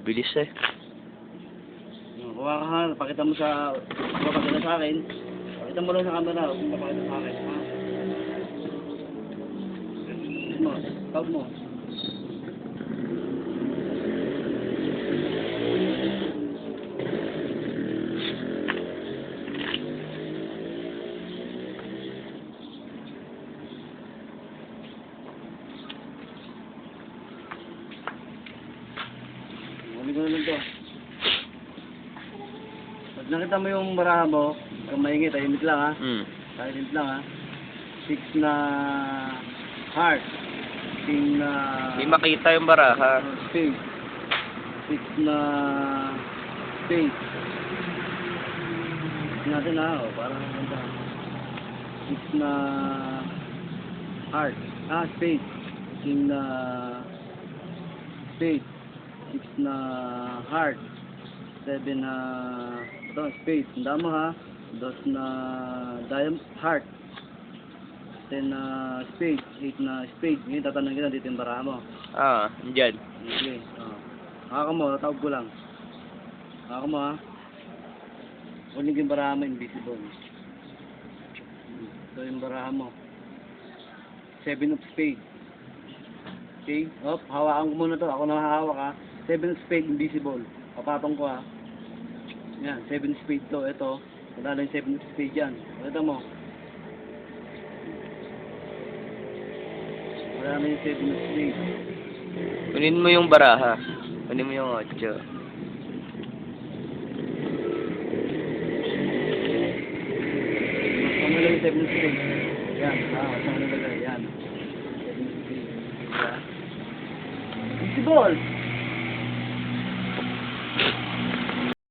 Bilis eh. Kuha ka ha, pakita mo sa akin. Pakita mo lang sa camera, huwag mo pakita sa akin, ha? Ano, tawag mo. Huli ko na lang to. Pag nakita mo yung baraha mo, kung maingit, tahimik lang ha. Silent lang ha. 6 na heart. 6 na... Hindi makita yung baraha. Space. 6 na... Space. Natin na oh, parang ganda. 6 na... Heart. Space. 6 na... Space. 6 na heart. 7 na ito, space. Tanda mo ha. 2 na heart. 10 na space. 8 na space. Ngayon tatanong kita dito yung baraha mo. Andyan. Okay. Haka mo, tatawag ko lang. Haka mo ha. Kunin yung baraha mo, invisible. Ito yung baraha mo. 7 of spade. Okay? Hawakan ko muna to. Ako na hahawak ha. 7 spade, invisible. Papatong ko ha. Yan, 7 spade to. Ito. Wala lang 7 spade yan. Ito mo. Wala na yung 7 spade. Kunin mo yung baraha. Kunin mo yung 8. Ano lang yung 7 spade? Yan. Ano lang yan. 7 spade. Invisible!